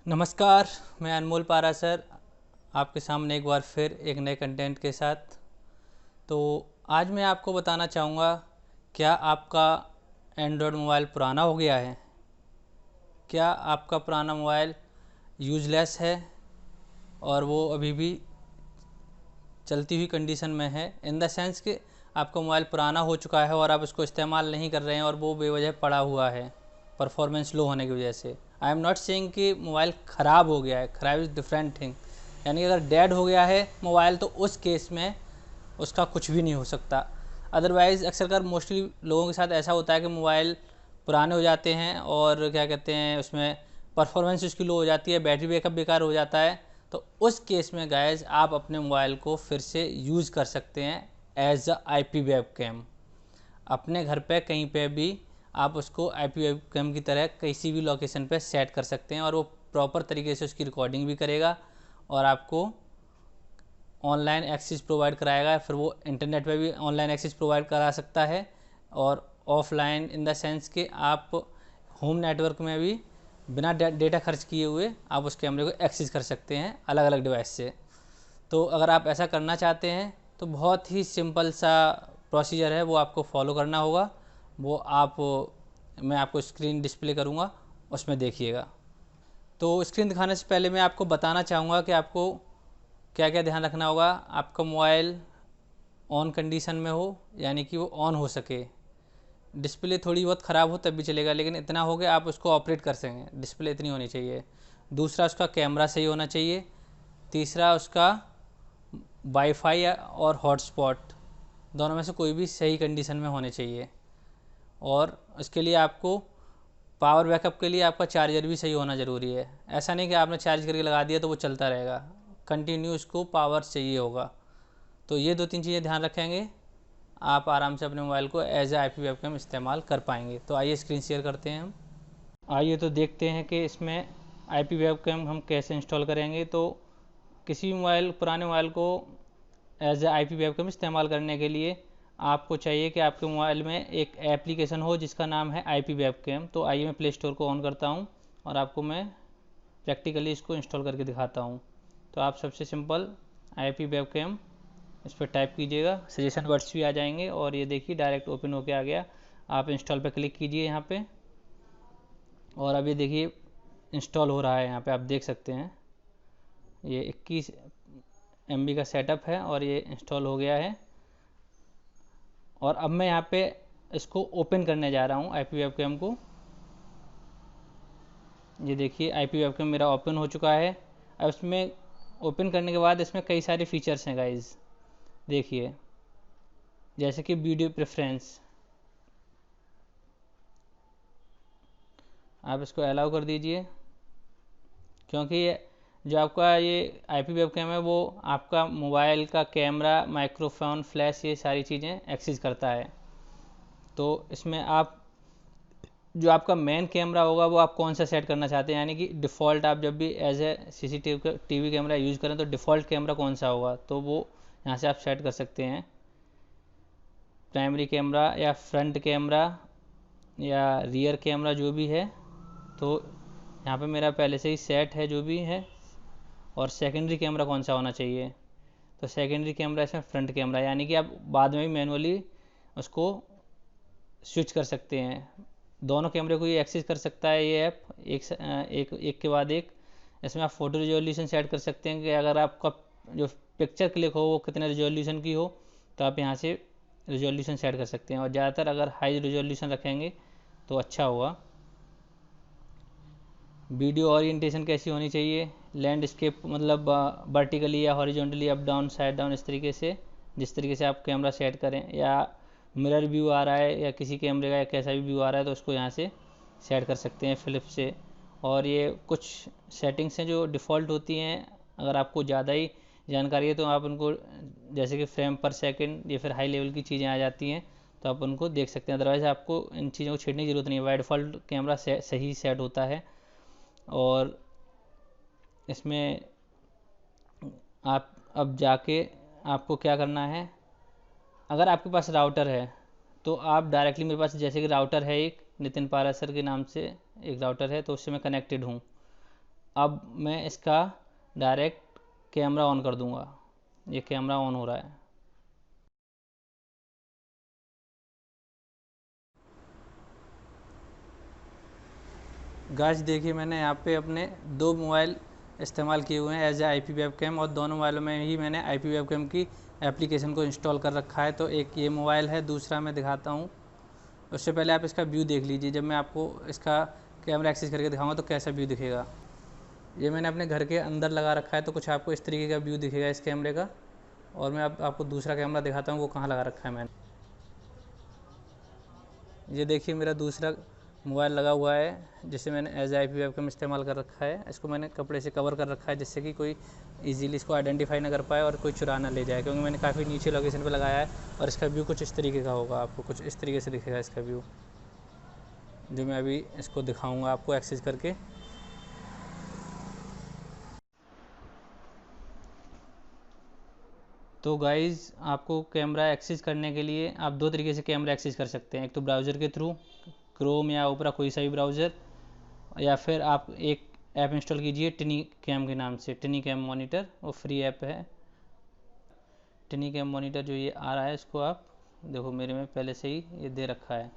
नमस्कार, मैं अनमोल पारा सर आपके सामने एक बार फिर एक नए कंटेंट के साथ। तो आज मैं आपको बताना चाहूँगा, क्या आपका एंड्रॉयड मोबाइल पुराना हो गया है? क्या आपका पुराना मोबाइल यूजलेस है और वो अभी भी चलती हुई कंडीशन में है, इन द सेंस कि आपका मोबाइल पुराना हो चुका है और आप उसको इस्तेमाल नहीं कर रहे हैं और वो बेवजह पड़ा हुआ है परफॉर्मेंस लो होने की वजह से। आई एम नॉट सेइंग कि मोबाइल ख़राब हो गया है, ख़राब इज़ डिफरेंट थिंग। यानी कि अगर डेड हो गया है मोबाइल तो उस केस में उसका कुछ भी नहीं हो सकता। अदरवाइज़ अक्सर कर मोस्टली लोगों के साथ ऐसा होता है कि मोबाइल पुराने हो जाते हैं और क्या कहते हैं, उसमें परफॉर्मेंस उसकी लो हो जाती है, बैटरी बैकअप बेकार हो जाता है। तो उस केस में गाइज आप अपने मोबाइल को फिर से यूज़ कर सकते हैं as a IP web cam. अपने घर पे कहीं पे भी आप उसको IP वेब कैम की तरह किसी भी लोकेशन पे सेट कर सकते हैं और वो प्रॉपर तरीके से उसकी रिकॉर्डिंग भी करेगा और आपको ऑनलाइन एक्सेस प्रोवाइड कराएगा। फिर वो इंटरनेट पे भी ऑनलाइन एक्सेस प्रोवाइड करा सकता है और ऑफलाइन इन द सेंस कि आप होम नेटवर्क में भी बिना डेटा खर्च किए हुए आप उस कैमरे को एक्सेस कर सकते हैं अलग अलग डिवाइस से। तो अगर आप ऐसा करना चाहते हैं तो बहुत ही सिंपल सा प्रोसीजर है, वो आपको फॉलो करना होगा। वो आप मैं आपको स्क्रीन डिस्प्ले करूँगा, उसमें देखिएगा। तो स्क्रीन दिखाने से पहले मैं आपको बताना चाहूँगा कि आपको क्या क्या ध्यान रखना होगा। आपका मोबाइल ऑन कंडीशन में हो, यानी कि वो ऑन हो सके। डिस्प्ले थोड़ी बहुत ख़राब हो तब भी चलेगा, लेकिन इतना हो कि आप उसको ऑपरेट कर सकें, डिस्प्ले इतनी होनी चाहिए। दूसरा, उसका कैमरा सही होना चाहिए। तीसरा, उसका वाईफाई और हॉटस्पॉट दोनों में से कोई भी सही कंडीशन में होने चाहिए। और इसके लिए आपको पावर बैकअप के लिए आपका चार्जर भी सही होना ज़रूरी है। ऐसा नहीं कि आपने चार्ज करके लगा दिया तो वो चलता रहेगा, कंटिन्यू उसको पावर चाहिए होगा। तो ये दो तीन चीज़ें ध्यान रखेंगे, आप आराम से अपने मोबाइल को एज ए IP वेबकैम इस्तेमाल कर पाएंगे। तो आइए स्क्रीन शेयर करते हैं हम। आइए तो देखते हैं कि इसमें IP वेबकैम हम कैसे इंस्टॉल करेंगे। तो किसी मोबाइल पुराने मोबाइल को एज ए IP वेबकैम इस्तेमाल करने के लिए आपको चाहिए कि आपके मोबाइल में एक एप्लीकेशन हो जिसका नाम है IP वेबकैम। तो आइए मैं प्ले स्टोर को ऑन करता हूँ और आपको मैं प्रैक्टिकली इसको इंस्टॉल करके दिखाता हूँ। तो आप सबसे सिंपल IP वेबकैम इस पर टाइप कीजिएगा, सजेशन वर्ड्स भी आ जाएंगे और ये देखिए डायरेक्ट ओपन होके आ गया। आप इंस्टॉल पर क्लिक कीजिए यहाँ पे और अब ये देखिए इंस्टॉल हो रहा है। यहाँ पे आप देख सकते हैं ये 21 MB का सेटअप है और ये इंस्टॉल हो गया है। और अब मैं यहाँ पे इसको ओपन करने जा रहा हूँ IP वेबकैम को। ये देखिए IP वेबकैम मेरा ओपन हो चुका है। अब इसमें ओपन करने के बाद इसमें कई सारे फीचर्स हैं गाइज, देखिए जैसे कि वीडियो प्रेफरेंस, आप इसको अलाउ कर दीजिए क्योंकि ये जो आपका ये IP वेबकैम है वो आपका मोबाइल का कैमरा, माइक्रोफोन, फ्लैश, ये सारी चीज़ें एक्सेस करता है। तो इसमें आप जो आपका मेन कैमरा होगा वो आप कौन सा सेट करना चाहते हैं, यानी कि डिफ़ॉल्ट आप जब भी as a CCTV camera use करें तो डिफ़ॉल्ट कैमरा कौन सा होगा, तो वो यहाँ से आप सेट कर सकते हैं। प्राइमरी कैमरा या फ्रंट कैमरा या रियर कैमरा जो भी है, तो यहाँ पे मेरा पहले से ही सेट है जो भी है। और सेकेंडरी कैमरा कौन सा होना चाहिए, तो सेकेंडरी कैमरा इसमें फ्रंट कैमरा, यानी कि आप बाद में भी मैनुअली उसको स्विच कर सकते हैं। दोनों कैमरे को ये एक्सेस कर सकता है ये ऐप, एक के बाद एक। इसमें आप फ़ोटो रिजोल्यूशन सेट कर सकते हैं कि अगर आपका जो पिक्चर क्लिक हो वो कितने रिजोल्यूशन की हो, तो आप यहाँ से रिजोल्यूशन सेट कर सकते हैं। और ज़्यादातर अगर हाई रिजोल्यूशन रखेंगे तो अच्छा होगा। वीडियो ओरिएंटेशन कैसी होनी चाहिए, लैंडस्केप मतलब वर्टिकली या horizontally, up down, side down, इस तरीके से जिस तरीके से आप कैमरा सेट करें। या मिरर व्यू आ रहा है या किसी कैमरे का या कैसा भी व्यू आ रहा है तो उसको यहाँ से सेट कर सकते हैं फ्लिप से। और ये कुछ सेटिंग्स हैं जो डिफ़ॉल्ट होती हैं, अगर आपको ज़्यादा ही जानकारी है तो आप उनको, जैसे कि फ्रेम पर सेकंड या फिर हाई लेवल की चीज़ें आ जाती हैं तो आप उनको देख सकते हैं। अदरवाइज़ आपको इन चीज़ों को छेड़ने की ज़रूरत नहीं है, बाय डिफ़ॉल्ट कैमरा सही सेट होता है। और इसमें आप अब जाके आपको क्या करना है, अगर आपके पास राउटर है तो आप डायरेक्टली, मेरे पास जैसे कि राउटर है एक नितिन पारा सर के नाम से एक राउटर है तो उससे मैं कनेक्टेड हूँ। अब मैं इसका डायरेक्ट कैमरा ऑन कर दूंगा। ये कैमरा ऑन हो रहा है। गाइस देखिए, मैंने यहाँ पे अपने दो मोबाइल इस्तेमाल किए हुए हैं एज ए IP वेबकैम, और दोनों मोबाइलों में ही मैंने IP वेबकैम की एप्लीकेशन को इंस्टॉल कर रखा है। तो एक ये मोबाइल है, दूसरा मैं दिखाता हूँ। उससे पहले आप इसका व्यू देख लीजिए। जब मैं आपको इसका कैमरा एक्सेस करके दिखाऊंगा तो कैसा व्यू दिखेगा। ये मैंने अपने घर के अंदर लगा रखा है, तो कुछ आपको इस तरीके का व्यू दिखेगा इस कैमरे का। और मैं आपको दूसरा कैमरा दिखाता हूँ वो कहाँ लगा रखा है मैंने। ये देखिए मेरा दूसरा मोबाइल लगा हुआ है जिसे मैंने एज IP वेबकैम इस्तेमाल कर रखा है। इसको मैंने कपड़े से कवर कर रखा है जिससे कि कोई इजीली इसको आइडेंटिफाई ना कर पाए और कोई चुरा ना ले जाए, क्योंकि मैंने काफ़ी नीचे लोकेशन पे लगाया है। और इसका व्यू कुछ इस तरीके का होगा, आपको कुछ इस तरीके से दिखेगा इसका व्यू, जो मैं अभी इसको दिखाऊँगा आपको एक्सेस करके। तो गाइज़, आपको कैमरा एक्सेस करने के लिए आप दो तरीके से कैमरा एक्सेस कर सकते हैं। एक तो ब्राउज़र के थ्रू, क्रोम या ओपरा कोई सा भी ब्राउज़र, या फिर आप एक ऐप इंस्टॉल कीजिए टिनी कैम के नाम से, टिनी कैम मॉनिटर। वो फ्री ऐप है। टिनी कैम मॉनिटर जो ये आ रहा है, इसको आप देखो मेरे में पहले से ही ये दे रखा है।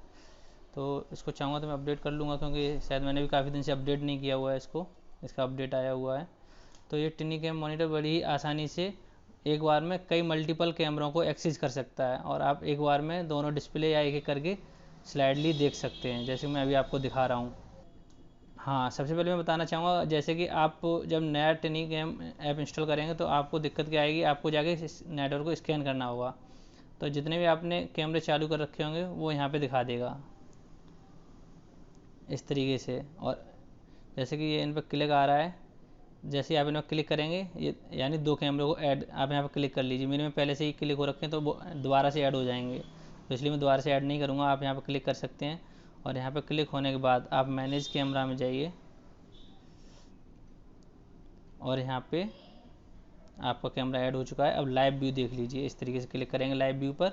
तो इसको चाहूँगा तो मैं अपडेट कर लूँगा, क्योंकि शायद मैंने भी काफ़ी दिन से अपडेट नहीं किया हुआ है इसको। इसका अपडेट आया हुआ है। तो ये टिनी कैम मॉनिटर बड़ी ही आसानी से एक बार में कई मल्टीपल कैमरों को एक्सेस कर सकता है, और आप एक बार में दोनों डिस्प्ले या एक एक करके स्लाइडली देख सकते हैं, जैसे मैं अभी आपको दिखा रहा हूँ। हाँ, सबसे पहले मैं बताना चाहूँगा, जैसे कि आप जब नया टिनी कैम ऐप इंस्टॉल करेंगे तो आपको दिक्कत क्या आएगी, आपको जाके इस नेटवर्क को स्कैन करना होगा। तो जितने भी आपने कैमरे चालू कर रखे होंगे वो यहाँ पे दिखा देगा इस तरीके से। और जैसे कि ये इन पर क्लिक आ रहा है, जैसे आप इन पर क्लिक करेंगे ये यानी दो कैमरे को ऐड आप यहाँ पर क्लिक कर लीजिए। मेरे में पहले से ही क्लिक हो रखे हैं तो वो दोबारा से ऐड हो जाएंगे, तो इसलिए मैं दोबारा से ऐड नहीं करूँगा। आप यहाँ पर क्लिक कर सकते हैं, और यहाँ पर क्लिक होने के बाद आप मैनेज कैमरा में जाइए, और यहाँ पे आपका कैमरा ऐड हो चुका है। अब लाइव व्यू देख लीजिए। इस तरीके से क्लिक करेंगे लाइव व्यू पर,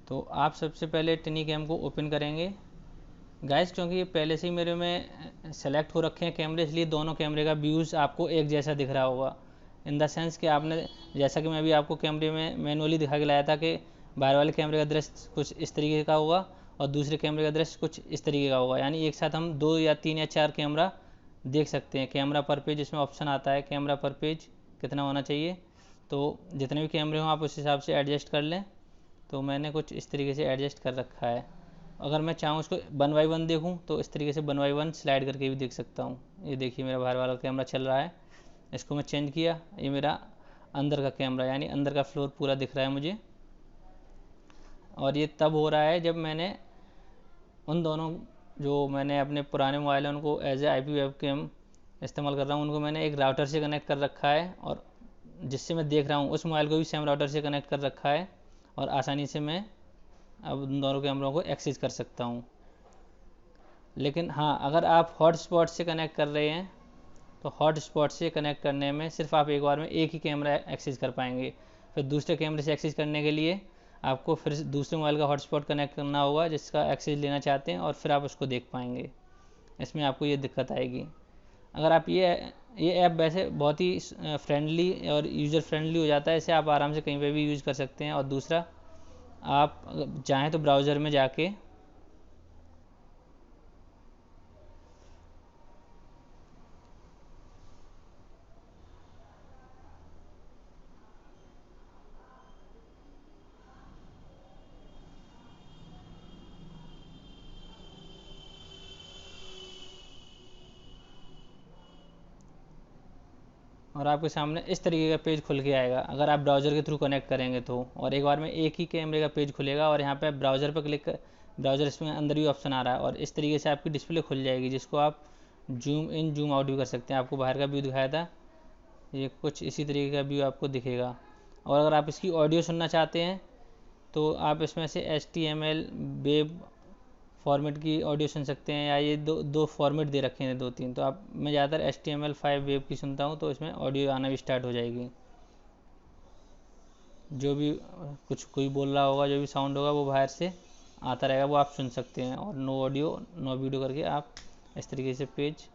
तो आप सबसे पहले टिनी कैम को ओपन करेंगे गाइस। क्योंकि ये पहले से ही मेरे में सेलेक्ट हो रखे हैं कैमरे, इसलिए दोनों कैमरे का व्यूज़ आपको एक जैसा दिख रहा होगा। इन द सेंस कि आपने, जैसा कि मैं अभी आपको कैमरे में मैनुअली दिखा के लाया था कि बाहर वाले कैमरे का दृश्य कुछ इस तरीके का होगा और दूसरे कैमरे का दृश्य कुछ इस तरीके का होगा। यानी एक साथ हम 2 या 3 या 4 कैमरा देख सकते हैं। कैमरा पर पेज इसमें ऑप्शन आता है, कैमरा पर पेज कितना होना चाहिए। तो जितने भी कैमरे हों आप उस हिसाब से एडजस्ट कर लें। तो मैंने कुछ इस तरीके से एडजस्ट कर रखा है। अगर मैं चाहूँ इसको 1 बाई 1 देखूँ तो इस तरीके से 1 बाई 1 स्लाइड करके भी देख सकता हूँ। ये देखिए मेरा बाहर वाला कैमरा चल रहा है, इसको मैं चेंज किया, ये मेरा अंदर का कैमरा यानी अंदर का फ्लोर पूरा दिख रहा है मुझे। और ये तब हो रहा है जब मैंने उन दोनों, जो मैंने अपने पुराने मोबाइल हैं उनको एज ए IP वेबकैम इस्तेमाल कर रहा हूँ, उनको मैंने एक राउटर से कनेक्ट कर रखा है, और जिससे मैं देख रहा हूँ उस मोबाइल को भी सेम राउटर से कनेक्ट कर रखा है, और आसानी से मैं अब उन दोनों कैमरों को एक्सेस कर सकता हूँ। लेकिन हाँ, अगर आप हॉटस्पॉट से कनेक्ट कर रहे हैं तो हॉटस्पॉट से कनेक्ट करने में सिर्फ आप एक बार में एक ही कैमरा एक्सेस कर पाएंगे। फिर दूसरे कैमरे से एक्सेस करने के लिए आपको फिर दूसरे मोबाइल का हॉटस्पॉट कनेक्ट करना होगा जिसका एक्सेस लेना चाहते हैं, और फिर आप उसको देख पाएंगे। इसमें आपको ये दिक्कत आएगी। अगर आप ये ऐप वैसे बहुत ही फ्रेंडली और यूज़र फ्रेंडली हो जाता है, इसे आप आराम से कहीं पे भी यूज़ कर सकते हैं। और दूसरा, आप चाहें तो ब्राउज़र में जाके और आपके सामने इस तरीके का पेज खुल के आएगा अगर आप ब्राउज़र के थ्रू कनेक्ट करेंगे तो। और एक बार में एक ही कैमरे का पेज खुलेगा, और यहाँ पे ब्राउज़र पर क्लिक कर, ब्राउज़र इसमें अंदर भी ऑप्शन आ रहा है, और इस तरीके से आपकी डिस्प्ले खुल जाएगी जिसको आप जूम इन जूम आउट भी कर सकते हैं। आपको बाहर का व्यू दिखाया था, ये कुछ इसी तरीके का व्यू आपको दिखेगा। और अगर आप इसकी ऑडियो सुनना चाहते हैं तो आप इसमें से HTML वेब फॉर्मेट की ऑडियो सुन सकते हैं, या ये दो फॉर्मेट दे रखे हैं 2-3। तो आप, मैं ज़्यादातर HTML5 वेब की सुनता हूँ, तो इसमें ऑडियो आना भी स्टार्ट हो जाएगी। जो भी कुछ कोई बोल रहा होगा, जो भी साउंड होगा वो बाहर से आता रहेगा, वो आप सुन सकते हैं। और नो ऑडियो नो वीडियो करके आप इस तरीके से पेज,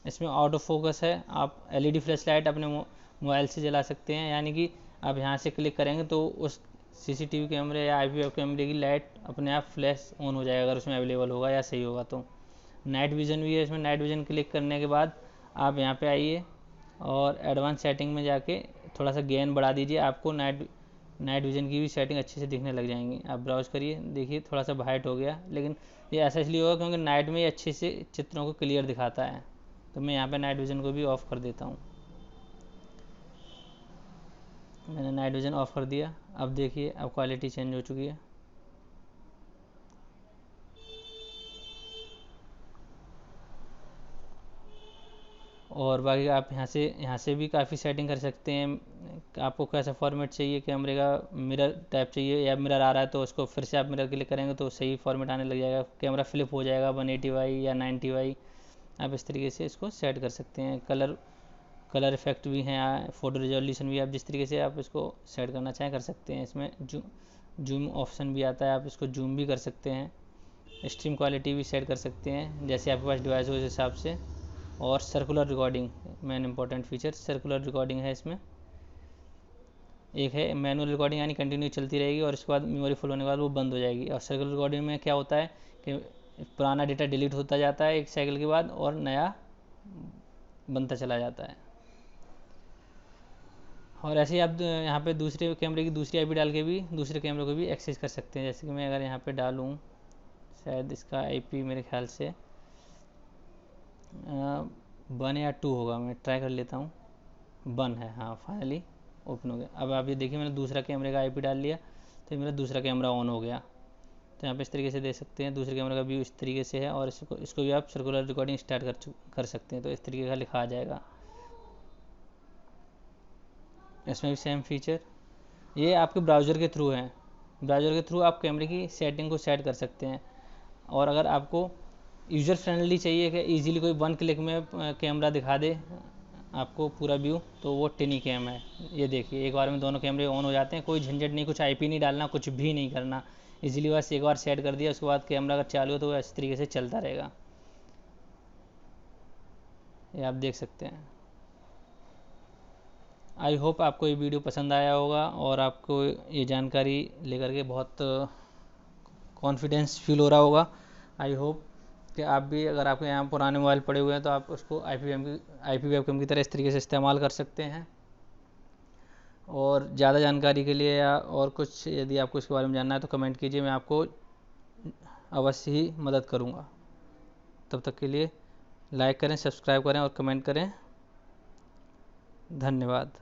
इसमें आउट ऑफ फोकस है। आप एलईडी फ्लैश लाइट अपने मोबाइल से जला सकते हैं, यानी कि आप यहाँ से क्लिक करेंगे तो उस सीसीटीवी कैमरे या आईपी कैमरे की लाइट अपने आप फ्लैश ऑन हो जाएगा, अगर उसमें अवेलेबल होगा या सही होगा तो। नाइट विज़न भी है इसमें। नाइट विज़न क्लिक करने के बाद आप यहाँ पे आइए और एडवांस सेटिंग में जाके थोड़ा सा गेन बढ़ा दीजिए, आपको नाइट विज़न की भी सेटिंग अच्छे से दिखने लग जाएंगी। आप ब्राउज करिए, देखिए थोड़ा सा ब्राइट हो गया, लेकिन ये ऐसा इसलिए होगा क्योंकि नाइट में ये अच्छे से चित्रों को क्लियर दिखाता है। तो मैं यहाँ पे नाइट विज़न को भी ऑफ़ कर देता हूँ। मैंने नाइट विज़न ऑफ़ कर दिया। अब देखिए अब क्वालिटी चेंज हो चुकी है। और बाकी आप यहाँ से भी काफ़ी सेटिंग कर सकते हैं। आपको कैसा फॉर्मेट चाहिए कैमरे का, मिरर टाइप चाहिए या मिरर आ रहा है तो उसको फिर से आप मिरर क्लिक करेंगे तो सही फॉर्मेट आने लग जाएगा, कैमरा फ्लिप हो जाएगा 180 या 90 आप इस तरीके से इसको सेट कर सकते हैं। कलर इफेक्ट भी हैं, फ़ोटो रिजोल्यूशन भी, आप जिस तरीके से आप इसको सेट करना चाहें कर सकते हैं। इसमें जूम ऑप्शन भी आता है, आप इसको जूम भी कर सकते हैं। स्ट्रीम क्वालिटी भी सेट कर सकते हैं जैसे आपके पास डिवाइस हो उस हिसाब से। और circular recording main important feature circular recording है इसमें। एक है मैनुअल रिकॉर्डिंग, यानी कंटिन्यू चलती रहेगी और उसके बाद मेमोरी फुल होने के बाद वो बंद हो जाएगी। और सर्कुलर रिकॉर्डिंग में क्या होता है कि पुराना डेटा डिलीट होता जाता है एक साइकिल के बाद और नया बनता चला जाता है। और ऐसे ही आप यहाँ पे दूसरे कैमरे की दूसरी आईपी डाल के भी दूसरे कैमरे को भी एक्सेस कर सकते हैं। जैसे कि मैं अगर यहाँ पे डालूँ, शायद इसका आईपी मेरे ख्याल से 1 या 2 होगा, मैं ट्राई कर लेता हूँ। 1 है, हाँ फाइनली ओपन हो गया। अब आप ये देखिए मैंने दूसरा कैमरे का आईपी डाल लिया तो मेरा दूसरा कैमरा ऑन हो गया। तो यहाँ पे इस तरीके से देख सकते हैं दूसरे कैमरे का व्यू इस तरीके से है। और इसको भी आप सर्कुलर रिकॉर्डिंग स्टार्ट कर सकते हैं, तो इस तरीके का लिखा आ जाएगा। इसमें भी सेम फीचर, ये आपके ब्राउज़र के थ्रू है। ब्राउज़र के थ्रू आप कैमरे की सेटिंग को सेट कर सकते हैं। और अगर आपको यूज़र फ्रेंडली चाहिए कि इजीली कोई 1 क्लिक में कैमरा दिखा दे आपको पूरा व्यू, तो वो टिनी कैम है। ये देखिए एक बार में दोनों कैमरे ऑन हो जाते हैं, कोई झंझट नहीं, कुछ आईपी नहीं डालना, कुछ भी नहीं करना। इजीली बस एक बार सेट कर दिया, उसके बाद कैमरा अगर चालू हो तो इस तरीके से चलता रहेगा। ये आप देख सकते हैं। आई होप आपको ये वीडियो पसंद आया होगा और आपको ये जानकारी लेकर के बहुत कॉन्फिडेंस फील हो रहा होगा। आई होप कि आप भी, अगर आपके यहाँ पुराने मोबाइल पड़े हुए हैं तो आप उसको आईपी वेबकैम की तरह इस तरीके से इस्तेमाल कर सकते हैं। और ज़्यादा जानकारी के लिए या और कुछ यदि आपको इसके बारे में जानना है तो कमेंट कीजिए, मैं आपको अवश्य ही मदद करूँगा। तब तक के लिए लाइक करें, सब्सक्राइब करें और कमेंट करें। धन्यवाद।